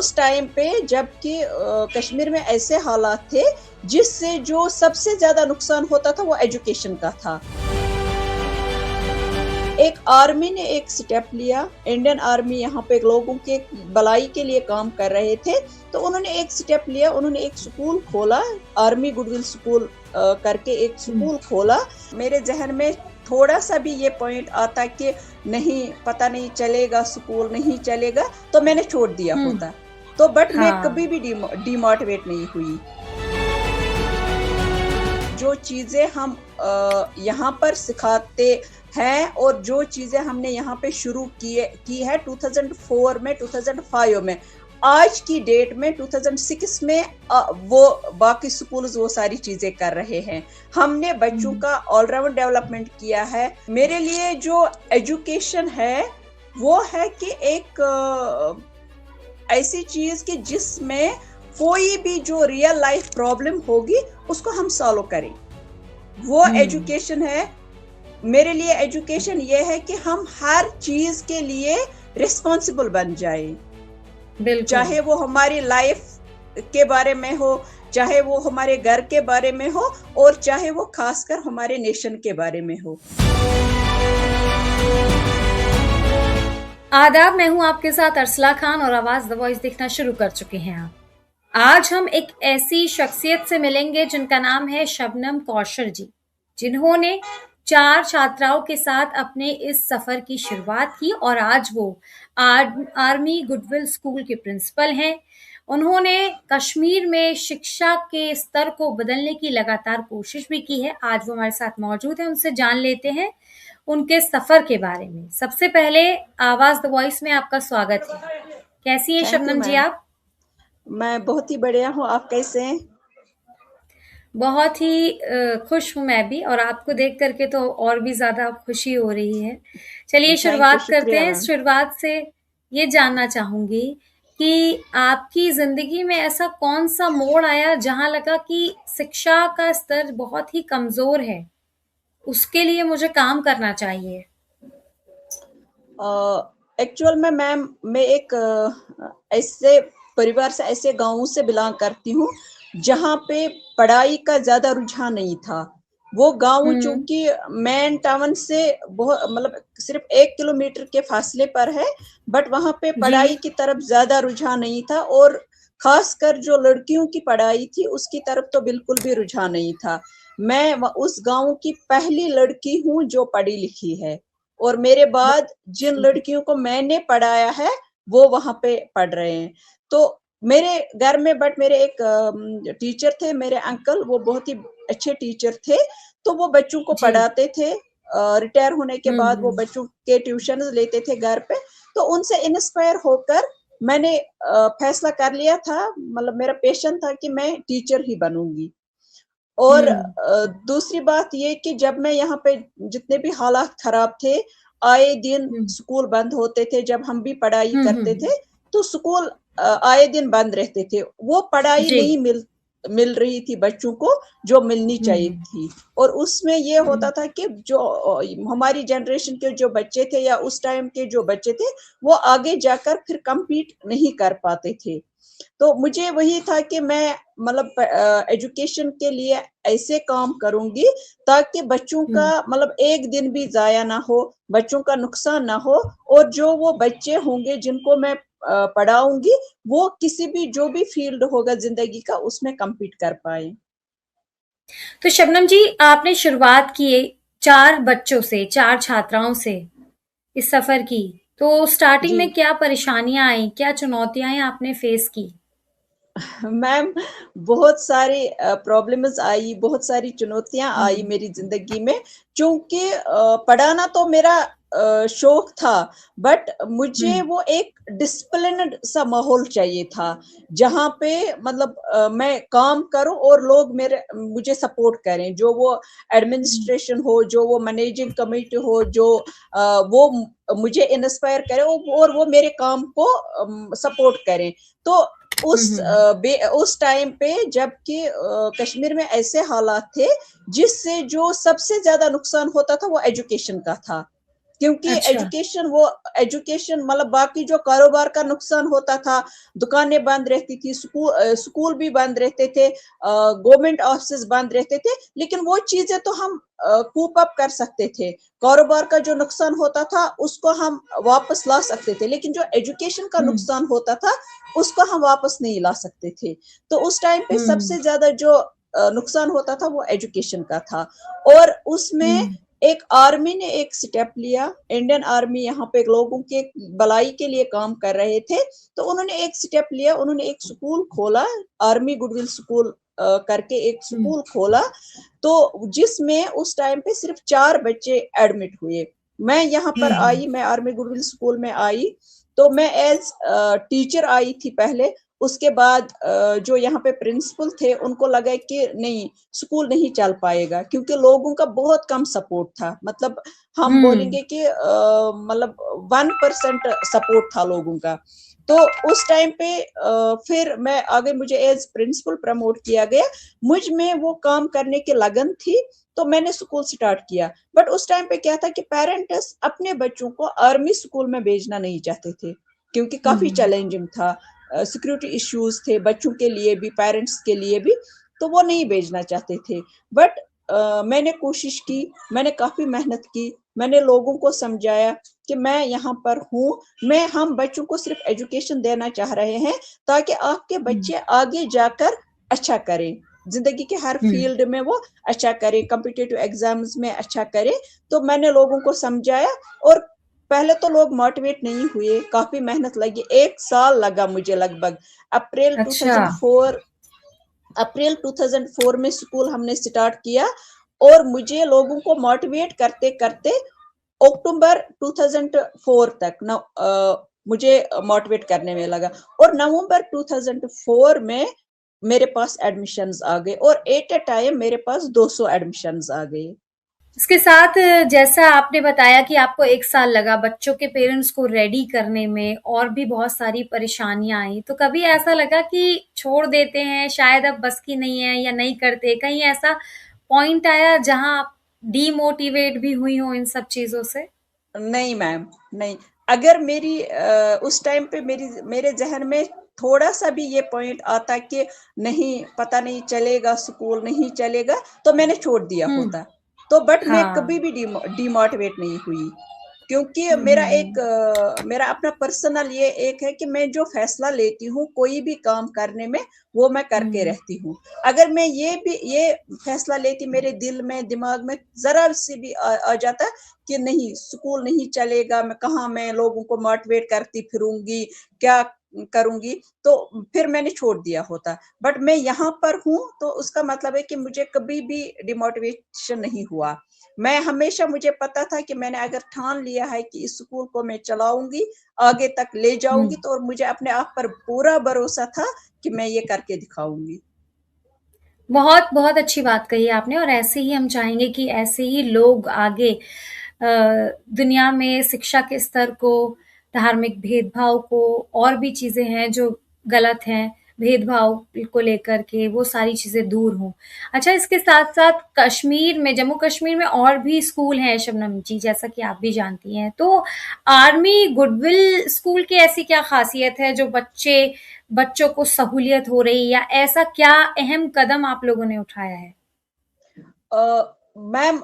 उस टाइम पे जबकि कश्मीर में ऐसे हालात थे जिससे जो सबसे ज्यादा नुकसान होता था वो एजुकेशन का था। एक आर्मी ने एक स्टेप लिया, इंडियन आर्मी यहाँ पे लोगों के भलाई के लिए काम कर रहे थे, तो उन्होंने एक स्टेप लिया, उन्होंने एक स्कूल खोला, आर्मी गुडविल स्कूल करके एक स्कूल खोला। मेरे जहन में थोड़ा सा भी ये पॉइंट आता कि नहीं, पता नहीं चलेगा, स्कूल नहीं चलेगा, तो मैंने छोड़ दिया होता। तो बट मैं कभी भी डिमोटिवेट नहीं हुई। जो चीजें हम यहाँ पर सिखाते हैं और जो चीजें हमने यहाँ पे शुरू की है 2004 में, 2005 में, आज की डेट में 2006 में वो बाकी स्कूल्स वो सारी चीजें कर रहे हैं। हमने बच्चों का ऑलराउंड डेवलपमेंट किया है। मेरे लिए जो एजुकेशन है वो है कि एक ऐसी चीज कि जिसमें कोई भी जो रियल लाइफ प्रॉब्लम होगी उसको हम सॉल्व करें, वो एजुकेशन है। मेरे लिए एजुकेशन ये है कि हम हर चीज के लिए रिस्पॉन्सिबल बन जाए, चाहे वो हमारी लाइफ के बारे में हो, चाहे वो हमारे घर के बारे में हो, और चाहे वो खासकर हमारे नेशन के बारे में हो। आदाब, मैं हूं आपके साथ अरसला खान और आवाज द वॉइस देखना शुरू कर चुके हैं आप। आज हम एक ऐसी शख्सियत से मिलेंगे जिनका नाम है शबनम कौशर जी, जिन्होंने 4 छात्राओं के साथ अपने इस सफर की शुरुआत की और आज वो आर्मी गुडविल स्कूल के प्रिंसिपल हैं। उन्होंने कश्मीर में शिक्षा के स्तर को बदलने की लगातार कोशिश भी की है। आज वो हमारे साथ मौजूद है, उनसे जान लेते हैं उनके सफर के बारे में। सबसे पहले आवाज द वॉइस में आपका स्वागत है। कैसी है शबनम जी आप? मैं बहुत ही बढ़िया हूँ, आप कैसे हैं? बहुत ही खुश हूँ मैं भी, और आपको देख करके तो और भी ज्यादा खुशी हो रही है। चलिए शुरुआत करते हैं। शुरुआत से ये जानना चाहूंगी कि आपकी जिंदगी में ऐसा कौन सा मोड़ आया जहां लगा कि शिक्षा का स्तर बहुत ही कमजोर है, उसके लिए मुझे काम करना चाहिए। एक्चुअल में मैम, मैं एक ऐसे परिवार से, ऐसे गांव से बिलोंग करती हूँ जहाँ पे पढ़ाई का ज्यादा रुझान नहीं था। वो गांव चूंकि मेन टाउन से बहुत मतलब सिर्फ 1 किलोमीटर के फासले पर है, बट वहां पे पढ़ाई की तरफ ज्यादा रुझान नहीं था, और खासकर जो लड़कियों की पढ़ाई थी उसकी तरफ तो बिल्कुल भी रुझान नहीं था। मैं उस गांव की पहली लड़की हूँ जो पढ़ी लिखी है, और मेरे बाद जिन लड़कियों को मैंने पढ़ाया है वो वहां पे पढ़ रहे हैं। तो मेरे घर में बट मेरे एक टीचर थे, मेरे अंकल, वो बहुत ही अच्छे टीचर थे, तो वो बच्चों को पढ़ाते थे। रिटायर होने के बाद वो बच्चों के ट्यूशन लेते थे घर पे। तो उनसे इंस्पायर होकर मैंने फैसला कर लिया था, मतलब मेरा पैशन था कि मैं टीचर ही बनूंगी। और दूसरी बात ये कि जब मैं यहाँ पे, जितने भी हालात खराब थे, आए दिन स्कूल बंद होते थे, जब हम भी पढ़ाई करते थे तो स्कूल आए दिन बंद रहते थे। वो पढ़ाई नहीं मिल रही थी बच्चों को जो मिलनी चाहिए थी, और उसमें ये होता था कि जो हमारी जनरेशन के जो बच्चे थे या उस टाइम के जो बच्चे थे वो आगे जाकर फिर compete नहीं कर पाते थे। तो मुझे वही था कि मैं मतलब एजुकेशन के लिए ऐसे काम करूंगी ताकि बच्चों का मतलब एक दिन भी जाया ना हो, बच्चों का नुकसान ना हो, और जो वो बच्चे होंगे जिनको मैं पढ़ाऊंगी वो किसी भी जो भी फील्ड होगा जिंदगी का उसमें compete कर पाए। तो शबनम जी, आपने शुरुआत की 4 बच्चों से, 4 छात्राओं से इस सफर की, तो स्टार्टिंग में क्या परेशानियां आई, क्या चुनौतियां आपने फेस की? मैम, बहुत सारी प्रॉब्लम्स आई, बहुत सारी चुनौतियां आई मेरी जिंदगी में, क्योंकि पढ़ाना तो मेरा शौक था, बट मुझे वो एक डिसिप्लिन्ड सा माहौल चाहिए था जहाँ पे मतलब मैं काम करूं और लोग मुझे सपोर्ट करें, जो वो एडमिनिस्ट्रेशन हो, जो वो मैनेजिंग कमेटी हो, जो वो मुझे इंस्पायर करे और वो मेरे काम को सपोर्ट करें। तो उस टाइम पे जबकि कश्मीर में ऐसे हालात थे जिससे जो सबसे ज्यादा नुकसान होता था वो एजुकेशन का था। क्योंकि अच्छा। एजुकेशन मतलब बाकी जो कारोबार का नुकसान होता था, दुकानें बंद रहती थी, स्कूल भी बंद रहते थे, गवर्नमेंट ऑफिस बंद रहते थे, लेकिन वो चीजें तो हम कूप अप कर सकते थे। कारोबार का जो नुकसान होता था उसको हम वापस ला सकते थे, लेकिन जो एजुकेशन का हुँ, नुकसान होता था उसको हम वापस नहीं ला सकते थे। तो उस टाइम पे हुँ, सबसे ज्यादा जो नुकसान होता था वो एजुकेशन का था। और उसमें हुँ, एक आर्मी ने एक स्टेप लिया, इंडियन आर्मी यहाँ पे लोगों के भलाई के लिए काम कर रहे थे, तो उन्होंने एक स्टेप लिया, उन्होंने एक स्कूल खोला, आर्मी गुडविल स्कूल करके एक हुँ, स्कूल खोला। तो जिसमें उस टाइम पे सिर्फ 4 बच्चे एडमिट हुए। मैं यहाँ पर हुँ, आई, मैं आर्मी गुडविल स्कूल में आई, तो मैं एज टीचर आई थी पहले। उसके बाद जो यहाँ पे प्रिंसिपल थे उनको लगा कि नहीं, स्कूल नहीं चल पाएगा, क्योंकि लोगों का बहुत कम सपोर्ट था। मतलब हम हुँ, बोलेंगे कि मतलब 1% सपोर्ट था लोगों का। तो उस टाइम पे फिर मैं आगे, मुझे एज प्रिंसिपल प्रमोट किया गया। मुझ में वो काम करने की लगन थी, तो मैंने स्कूल स्टार्ट किया। बट उस टाइम पे क्या था कि पेरेंट्स अपने बच्चों को आर्मी स्कूल में भेजना नहीं चाहते थे, क्योंकि काफी हुँ, चैलेंजिंग था, सिक्योरिटी इश्यूज थे बच्चों के लिए भी, पेरेंट्स के लिए भी, तो वो नहीं भेजना चाहते थे। बट मैंने कोशिश की, मैंने काफी मेहनत की, मैंने लोगों को समझाया कि मैं यहाँ पर हूँ, मैं हम बच्चों को सिर्फ एजुकेशन देना चाह रहे हैं, ताकि आपके हुँ, बच्चे आगे जाकर अच्छा करें, जिंदगी के हर हुँ। फील्ड में वो अच्छा करे, कम्पिटिटिव एग्जाम्स में अच्छा करे। तो मैंने लोगों को समझाया। और पहले तो लोग मोटिवेट नहीं हुए, काफी मेहनत लगी, 1 साल लगा मुझे लगभग। अप्रैल अच्छा। 2004 अप्रैल 2004 में स्कूल हमने स्टार्ट किया। और मुझे लोगों को मोटिवेट करते करते अक्टूबर 2004 तक मुझे मोटिवेट करने में लगा। और नवंबर 2004 में मेरे पास एडमिशन्स आ गए, और एट ए टाइम मेरे पास 200 एडमिशन्स आ गए। इसके साथ जैसा आपने बताया कि आपको 1 साल लगा बच्चों के पेरेंट्स को रेडी करने में और भी बहुत सारी परेशानियाँ आई। तो कभी ऐसा लगा कि छोड़ देते हैं, शायद अब बस की नहीं है या नहीं करते? कहीं ऐसा पॉइंट आया जहाँ आप डीमोटिवेट भी हुई हो इन सब चीज़ों से? नहीं मैम, नहीं। अगर उस टाइम पे मेरे जहन में थोड़ा सा भी ये पॉइंट आता कि नहीं, पता नहीं चलेगा, स्कूल नहीं चलेगा, तो मैंने छोड़ दिया हुँ। होता। तो बट मैं हाँ। कभी भी डिमोटिवेट नहीं हुई, क्योंकि हुँ, हुँ, हुँ। मेरा अपना पर्सनल ये एक है कि मैं जो फैसला लेती हूँ कोई भी काम करने में, वो मैं करके हुँ, रहती हूँ। अगर मैं ये फैसला लेती, मेरे दिल में दिमाग में जरा सी भी आ जाता कि नहीं, स्कूल नहीं चलेगा, मैं कहाँ, मैं लोगों को मोटिवेट करती फिरूंगी, क्या करूंगी, तो फिर मैंने छोड़ दिया होता। बट मैं यहाँ पर हूँ, तो उसका मतलब है कि मुझे कभी भी डिमोटिवेशन नहीं हुआ। मैं हमेशा, मुझे पता था कि मैंने अगर ठान लिया है कि इस स्कूल को मैं चलाऊंगी, आगे तक ले हुँ। जाऊंगी, तो और मुझे अपने आप पर पूरा भरोसा था कि मैं ये करके दिखाऊंगी। बहुत बहुत अच्छी बात कही आपने और ऐसे ही हम चाहेंगे कि ऐसे ही लोग आगे दुनिया में शिक्षा के स्तर को, धार्मिक भेदभाव को और भी चीज़ें हैं जो गलत हैं, भेदभाव को लेकर के वो सारी चीज़ें दूर हों। अच्छा इसके साथ-साथ कश्मीर में जम्मू कश्मीर में और भी स्कूल हैं शबनम जी, जैसा कि आप भी जानती हैं। तो आर्मी गुडविल स्कूल की ऐसी क्या ख़ासियत है जो बच्चों को सहूलियत हो रही या ऐसा क्या अहम कदम आप लोगों ने उठाया है? मैम,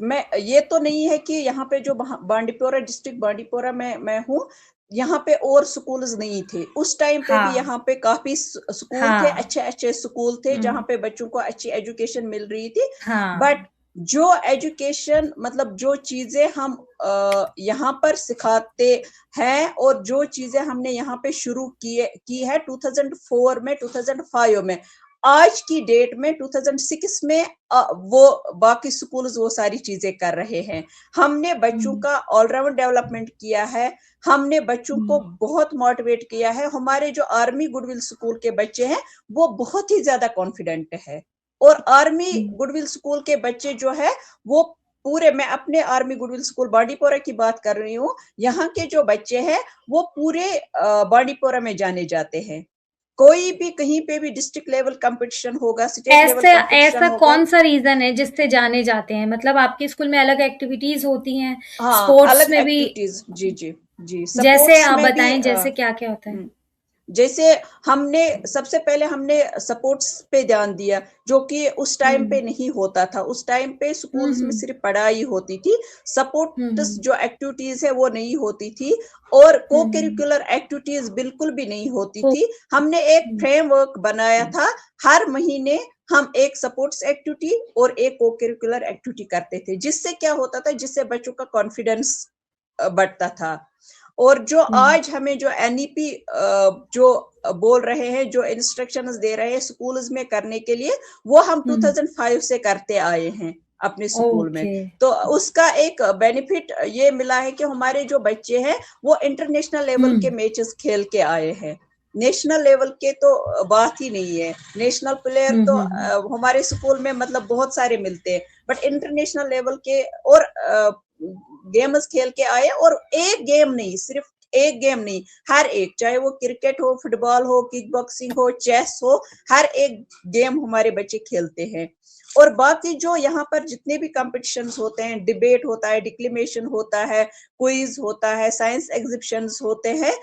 मैं ये तो नहीं है कि यहाँ पे जो बांडीपोरा डिस्ट्रिक्ट, बांडीपोरा में मैं हूँ, यहाँ पे और स्कूल्स नहीं थे। उस टाइम पे भी हाँ, यहाँ पे काफी स्कूल थे, हाँ। अच्छे अच्छे स्कूल थे, जहाँ हुँ, पे बच्चों को अच्छी एजुकेशन मिल रही थी। हाँ। बट जो एजुकेशन, मतलब जो चीजें हम यहाँ पर सिखाते हैं, और जो चीजें हमने यहाँ पे शुरू की है 2004 में, 2005 में, आज की डेट में 2006 में वो बाकी स्कूल्स वो सारी चीजें कर रहे हैं। हमने बच्चों हुँ, का ऑलराउंड डेवलपमेंट किया है, हमने बच्चों को हुँ, बहुत मोटिवेट किया है। हमारे जो आर्मी गुडविल स्कूल के बच्चे हैं, वो बहुत ही ज्यादा कॉन्फिडेंट है। और आर्मी हुँ, गुडविल स्कूल के बच्चे जो है, वो पूरे, मैं अपने आर्मी गुडविल स्कूल बांडीपोरा की बात कर रही हूँ, यहाँ के जो बच्चे हैं वो पूरे बांडीपोरा में जाने जाते हैं। कोई भी कहीं पे भी डिस्ट्रिक्ट लेवल कंपटीशन होगा, स्टेट लेवल ऐसा कंपटीशन ऐसा होगा। कौन सा रीजन है जिससे जाने जाते हैं? मतलब आपके स्कूल में अलग एक्टिविटीज होती हैं, हाँ, स्पोर्ट्स अलग में भी? एक्टिविटीज, जी जी जी, जैसे सपोर्ट्स आप में भी बताएं, जैसे क्या क्या होता है? हम्म, जैसे हमने सबसे पहले हमने सपोर्ट्स पे ध्यान दिया, जो कि उस टाइम पे हम्म नहीं होता था। उस टाइम पे स्कूल्स में हम्म सिर्फ पढ़ाई होती थी, सपोर्ट्स हम्म जो एक्टिविटीज है वो नहीं होती थी, और को हम्म करिकुलर एक्टिविटीज बिल्कुल भी नहीं होती को थी। हमने एक हम्म फ्रेमवर्क बनाया था, हर महीने हम एक सपोर्ट्स एक्टिविटी और एक को करिकुलर एक्टिविटी करते थे, जिससे क्या होता था, जिससे बच्चों का कॉन्फिडेंस बढ़ता था। और जो हम्म आज हमें जो एनईपी जो बोल रहे हैं, जो इंस्ट्रक्शंस दे रहे हैं स्कूल्स में करने के लिए, वो हम हम्म 2005 से करते आए हैं अपने स्कूल में। ओके। तो उसका एक बेनिफिट ये मिला है कि हमारे जो बच्चे हैं वो इंटरनेशनल लेवल के हम्म मैचेस खेल के आए हैं। नेशनल लेवल के तो बात ही नहीं है, नेशनल प्लेयर तो हम्म। हमारे स्कूल में मतलब बहुत सारे मिलते हैं, बट इंटरनेशनल लेवल के और गेम्स खेल के आए। और एक गेम नहीं, सिर्फ एक गेम नहीं, हर एक, चाहे वो क्रिकेट हो, फुटबॉल हो, किक बॉक्सिंग हो, चेस हो, हर एक गेम हमारे बच्चे खेलते हैं। और बाकी जो यहाँ पर जितने भी कॉम्पिटिशन्स होते हैं, डिबेट होता है, डिक्लेमेशन होता है, क्विज होता है, साइंस एग्जिबिशंस होते हैं,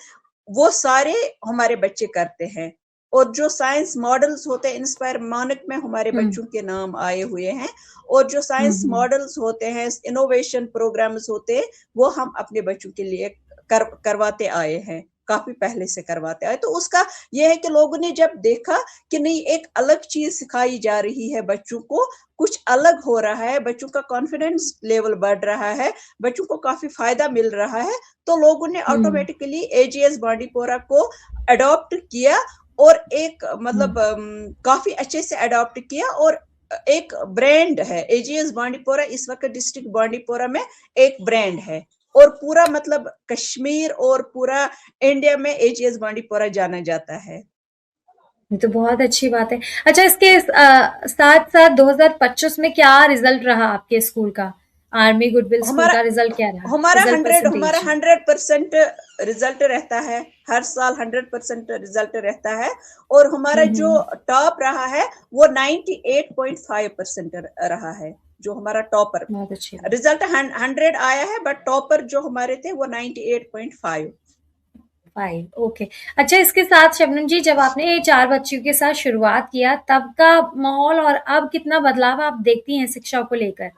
वो सारे हमारे बच्चे करते हैं। और जो साइंस मॉडल्स होते हैं, इंस्पायर मानक में हमारे हुँ, बच्चों के नाम आए हुए हैं। और जो हुँ, साइंस हुँ। मॉडल्स होते हैं, इनोवेशन प्रोग्राम्स होते हैं, वो हम अपने बच्चों के लिए करवाते आए हैं, काफी पहले से करवाते आए। तो उसका यह है कि लोगों ने जब देखा कि नहीं, एक अलग चीज सिखाई जा रही है बच्चों को, कुछ अलग हो रहा है, बच्चों का कॉन्फिडेंस लेवल बढ़ रहा है, बच्चों को काफी फायदा मिल रहा है, तो लोगों ने हुँ, ऑटोमेटिकली एजीएस बांडीपोरा को अडॉप्ट किया। और एक हुँ। मतलब काफी अच्छे से अडॉप्ट किया। और एक ब्रांड है एजीएस बांडीपोरा, इस वक्त डिस्ट्रिक्ट बांडीपोरा में एक ब्रांड है। और पूरा मतलब कश्मीर और पूरा इंडिया में एजीएस बांडीपोरा जाना जाता है। ये तो बहुत अच्छी बात है। अच्छा, इसके साथ-साथ 2025 में क्या रिज़ल्ट रहा आपके स्कूल का? आर्मी गुडविल स्कूल हमारा का रिज़ल्ट क्या रहा? हमारा रिज़ल्ट हमारा परसेंटेज? 100% रिजल्ट रहता है। हर साल 100% रिजल्ट रहता है। और हमारा हुँ, जो हुँ। टॉप रहा है वो 98.5% रहा है, जो हमारा टॉपर। बहुत अच्छी बात। रिजल्ट 100 आया है, बट टॉपर जो हमारे थे वो 98.5। 5 ओके। अच्छा, इसके साथ शबनम जी, जब आपने ये 4 बच्चियों के साथ शुरुआत किया, तब का माहौल और अब कितना बदलाव आप देखती हैं शिक्षा को लेकर?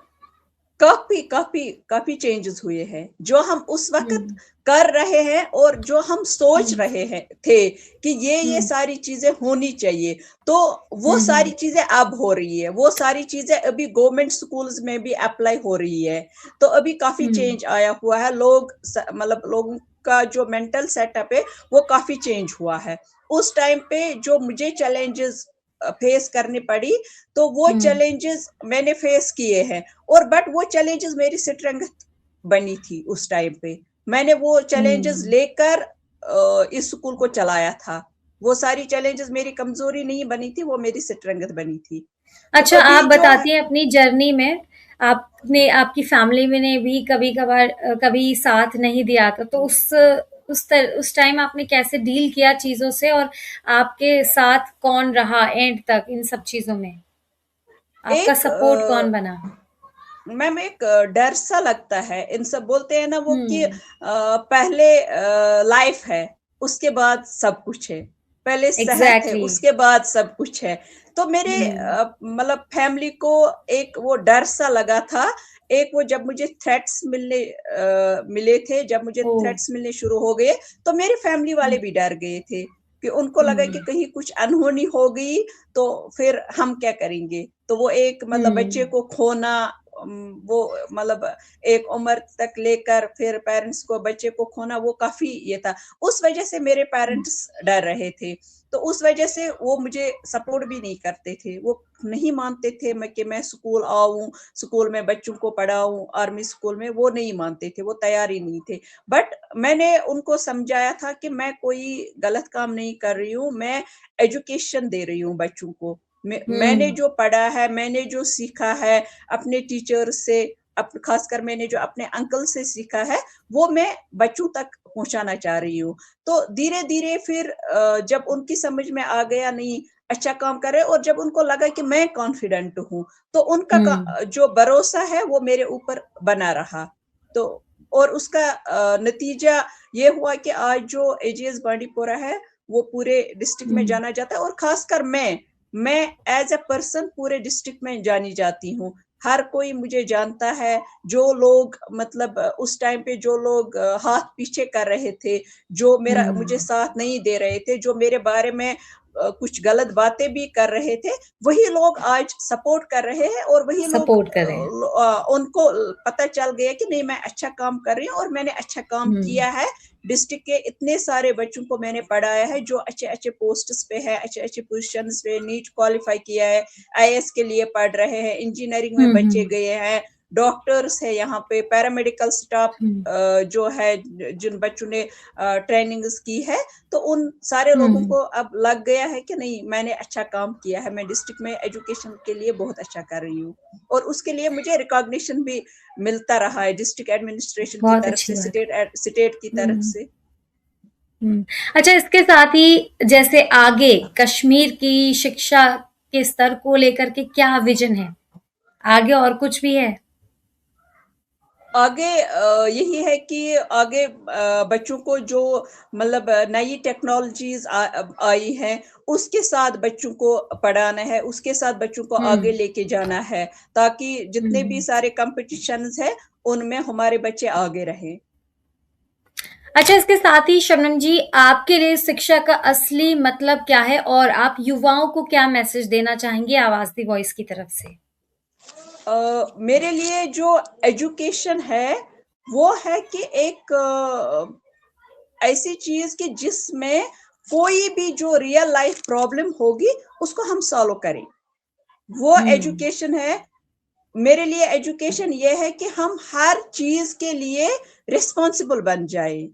काफी काफी काफी चेंजेस हुए हैं, जो हम उस वक्त हुँ, कर रहे हैं और जो हम सोच हुँ, रहे हैं थे कि ये हुँ, सारी चीजें होनी चाहिए, तो वो हुँ, सारी हुँ, चीजें अब हो रही है। वो सारी चीजें अभी गवर्नमेंट स्कूल्स में भी अप्लाई हो रही है। तो अभी काफी हुँ, चेंज आया हुआ है। मतलब लोगों का जो मेंटल सेटअप है वो काफी चेंज हुआ है। उस टाइम पे जो मुझे चैलेंजेस फेस करनी पड़ी, तो वो हुँ, चैलेंजेस मैंने फेस किए हैं। और बट वो चैलेंजेस मेरी स्ट्रेंथ बनी थी उस टाइम पे। मैंने वो चैलेंजेस हुँ। लेकर इस स्कूल को चलाया था। वो सारी चैलेंजेस मेरी कमजोरी नहीं बनी थी, वो मेरी स्ट्रेंथ बनी थी। तो अच्छा, आप अभी जो है, बताती हैं अपनी जर्नी में आपने आपकी फैमिली में ने भी कभी-कभार कभी साथ नहीं दिया था, तो उस टाइम आपने कैसे डील किया चीज़ों से, और आपके साथ कौन रहा एंड तक इन सब चीज़ों में? आपका एक सपोर्ट कौन बना? मैम एक डर सा लगता है। इन सब बोलते हैं ना वो कि हुँ, पहले लाइफ है, उसके बाद सब कुछ है। पहले सेहत है, एग्ज़ैक्टली। उसके बाद सब कुछ है। तो मेरे हुँ, मतलब फैमिली को एक वो डर सा लगा था। एक वो जब मुझे थ्रेट्स मिले थे, जब मुझे ओह! थ्रेट्स मिलने शुरू हो गए, तो मेरे फैमिली वाले हुँ, भी डर गए थे कि उनको लगा कि हुँ, कहीं कुछ अनहोनी हो गई तो फिर हम क्या करेंगे। तो वो एक मतलब बच्चे हुँ, को खोना, वो मतलब एक उम्र तक लेकर फिर पेरेंट्स को, बच्चे को खोना, वो काफी ये था। उस वजह से मेरे हुँ, पेरेंट्स डर रहे थे। तो उस वजह से वो मुझे सपोर्ट भी नहीं करते थे। वो नहीं मानते थे कि मैं स्कूल आऊं, स्कूल में बच्चों को पढ़ाऊं, आर्मी स्कूल में, वो नहीं मानते थे, वो तैयार ही नहीं थे। बट मैंने उनको समझाया था कि मैं कोई गलत काम नहीं कर रही हूँ, मैं एजुकेशन दे रही हूँ बच्चों को। मैंने हुँ, जो पढ़ा है, मैंने जो सीखा है अपने टीचर से, खासकर मैंने जो अपने अंकल से सीखा है वो मैं बच्चों तक पहुंचाना चाह रही हूँ। तो धीरे धीरे फिर जब उनकी समझ में आ गया नहीं अच्छा काम कर रहे, और जब उनको लगा कि मैं कॉन्फिडेंट हूँ, तो उनका हुँ, जो भरोसा है वो मेरे ऊपर बना रहा। तो और उसका नतीजा ये हुआ कि आज जो एजीएस बांडीपोरा है वो पूरे डिस्ट्रिक्ट में हुँ, जाना जाता है, और खासकर मैं एज अ पर्सन पूरे डिस्ट्रिक्ट में जानी जाती हूँ। हर कोई मुझे जानता है। जो लोग मतलब उस टाइम पे जो लोग हाथ पीछे कर रहे थे, जो मेरा मुझे हुँ, साथ नहीं दे रहे थे, जो मेरे बारे में कुछ गलत बातें भी कर रहे थे, वही लोग आज सपोर्ट कर रहे हैं, और वही लोग सपोर्ट कर रहे हैं। उनको पता चल गया कि नहीं मैं अच्छा काम कर रही हूँ और मैंने अच्छा काम हुँ, किया है। डिस्ट्रिक्ट के इतने सारे बच्चों को मैंने पढ़ाया है जो अच्छे अच्छे पोस्ट्स पे है, अच्छे अच्छे पोजीशंस पे, नीट क्वालिफाई किया है, आईएएस के लिए पढ़ रहे हैं, इंजीनियरिंग में हुँ, बच्चे हुँ, गए हैं, डॉक्टर्स है यहाँ पे, पैरामेडिकल स्टाफ हुँ, जो है, जिन बच्चों ने ट्रेनिंग्स की है, तो उन सारे लोगों हुँ। को अब लग गया है कि नहीं मैंने अच्छा काम किया है, मैं डिस्ट्रिक्ट में एजुकेशन के लिए बहुत अच्छा कर रही हूँ। और उसके लिए मुझे रिकॉग्निशन भी मिलता रहा है डिस्ट्रिक्ट एडमिनिस्ट्रेशन की बहुत तरफ अच्छी से, बात है। स्टेट की तरफ हुँ, से। हुँ। अच्छा, इसके साथ ही जैसे आगे कश्मीर की शिक्षा के स्तर को लेकर के क्या विज़न है? आगे और कुछ भी है? आगे यही है कि आगे बच्चों को जो मतलब नई टेक्नोलॉजीज आई हैं, उसके साथ बच्चों को पढ़ाना है, उसके साथ बच्चों को हुँ, आगे लेके जाना है, ताकि हुँ, जितने भी हुँ। सारे कंपटीशंस है उनमें हमारे बच्चे आगे रहें। अच्छा, इसके साथ ही शबनम जी, आपके लिए शिक्षा का असली मतलब क्या है और आप युवाओं को क्या मैसेज देना चाहेंगी आवाज़ दी वॉइस की तरफ से? मेरे लिए जो एजुकेशन है वो है कि एक ऐसी चीज कि जिसमें कोई भी जो रियल लाइफ प्रॉब्लम होगी उसको हम सॉल्व करें, वो हुँ, एजुकेशन है। मेरे लिए एजुकेशन ये है कि हम हर चीज के लिए रिस्पॉन्सिबल बन जाए,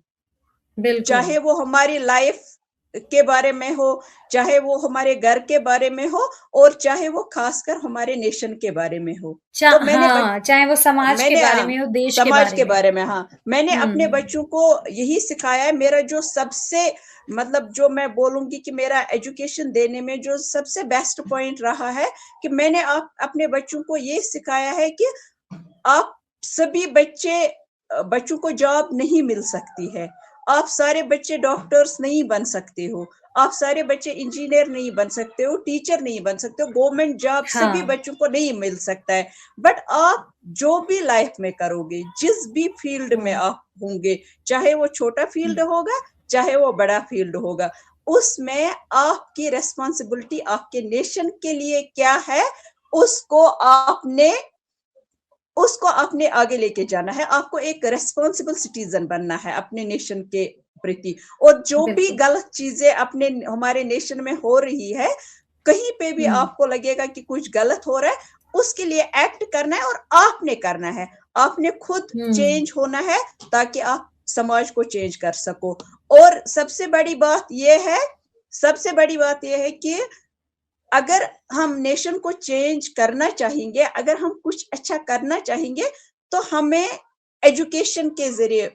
बिल्कुल। चाहे वो हमारी लाइफ के बारे में हो, चाहे वो हमारे घर के बारे में हो, और चाहे वो खासकर हमारे नेशन के बारे में हो। तो हाँ, चाहे वो समाज के मैंने बारे में हो, देश के समाज बारे के में। बारे में, हाँ, मैंने अपने हुँ, बच्चों को यही सिखाया है। मेरा जो सबसे मतलब जो मैं बोलूंगी कि मेरा एजुकेशन देने में जो सबसे बेस्ट पॉइंट रहा है कि मैंने अपने बच्चों को ये सिखाया है कि आप सभी बच्चों को जॉब नहीं मिल सकती है। आप सारे बच्चे डॉक्टर्स नहीं बन सकते हो, आप सारे बच्चे इंजीनियर नहीं बन सकते हो, टीचर नहीं बन सकते हो, गवर्नमेंट जॉब सभी हाँ, बच्चों को नहीं मिल सकता है। बट आप जो भी लाइफ में करोगे, जिस भी फील्ड में हाँ, आप होंगे, चाहे वो छोटा हुँ, फील्ड होगा, चाहे वो बड़ा फील्ड होगा, उसमें आपकी रेस्पॉन्सिबिलिटी आपके नेशन के लिए क्या है, उसको आपने उसको आपने आगे लेके जाना है। आपको एक रेस्पॉन्सिबल सिटीजन बनना है अपने नेशन के प्रति। और जो भी बिल्कुल। गलत चीजें अपने हमारे नेशन में हो रही है, कहीं पे भी हुँ, आपको लगेगा कि कुछ गलत हो रहा है, उसके लिए एक्ट करना है, और आपने करना है। आपने खुद हुँ, चेंज होना है, ताकि आप समाज को चेंज कर सको। और सबसे बड़ी बात यह है कि अगर हम नेशन को चेंज करना चाहेंगे, अगर हम कुछ अच्छा करना चाहेंगे, तो हमें एजुकेशन के जरिए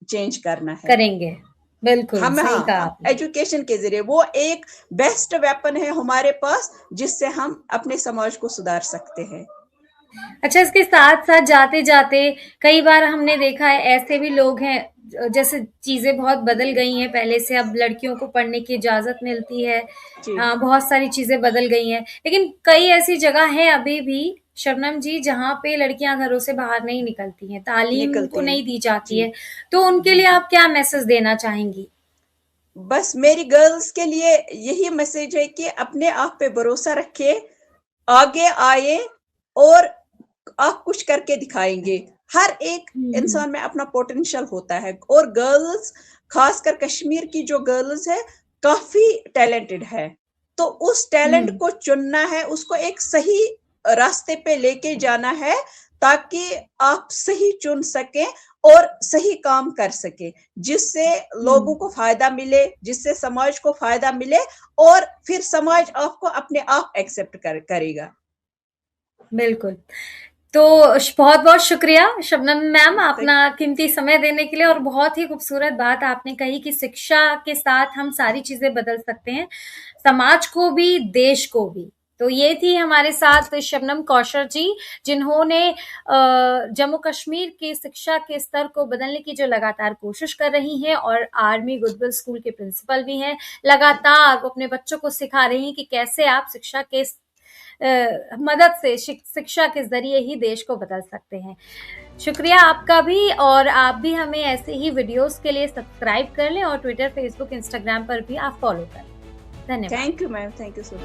चेंज करना है। करेंगे। बिल्कुल, हम सही कहा हाँ, आपने। एजुकेशन के जरिए वो एक बेस्ट वेपन है हमारे पास, जिससे हम अपने समाज को सुधार सकते हैं। अच्छा, इसके साथ-साथ जाते-जाते कई बार हमने देखा है ऐसे भी लोग हैं जैसे चीज़ें बहुत बदल गई हैं पहले से, अब लड़कियों को पढ़ने की इजाज़त मिलती है। जी। बहुत सारी चीज़ें बदल गई हैं। लेकिन कई ऐसी जगह हैं अभी भी शबनम जी जहाँ पे लड़कियाँ घरों से बाहर नहीं निकलती हैं, तालीम उनको निकलती हैं। नहीं दी जाती जी। है। तो उनके जी। लिए आप क्या मैसेज देना चाहेंगी? बस मेरी गर्ल्स के लिए यही मैसेज है कि अपने आप पे भरोसा रखे, आगे आए, और आप कुछ करके दिखाएंगे। हर एक हुँ, हुँ। इंसान में अपना पोटेंशियल होता है, और गर्ल्स, खासकर कश्मीर की जो गर्ल्स है, काफी टैलेंटेड है। तो उस टैलेंट हुँ, को चुनना है, उसको एक सही रास्ते पे लेके जाना है, ताकि आप सही चुन सकें और सही काम कर सके, जिससे हुँ। लोगों को फायदा मिले, जिससे समाज को फायदा मिले, और फिर समाज आपको अपने आप एक्सेप्ट करेगा। बिल्कुल। तो बहुत-बहुत शुक्रिया शबनम मैम थैंक अपना कीमती समय देने के लिए, और बहुत ही खूबसूरत बात आपने कही कि शिक्षा के साथ हम सारी चीज़ें बदल सकते हैं, समाज को भी, देश को भी। तो ये थी हमारे साथ शबनम कौशर जी, जिन्होंने जम्मू कश्मीर की शिक्षा के स्तर को बदलने की जो लगातार कोशिश कर रही हैं, और आर्मी गुडविल स्कूल के प्रिंसिपल भी हैं। लगातार वो अपने बच्चों को सिखा रही हैं कि कैसे आप शिक्षा के मदद से, शिक्षा के ज़रिए ही देश को बदल सकते हैं। शुक्रिया आपका भी, और आप भी हमें ऐसे ही वीडियोज़ के लिए सब्सक्राइब कर लें, और ट्विटर, फेसबुक, इंस्टाग्राम पर भी आप फॉलो करें। धन्यवाद। You ma'am, thank you so much.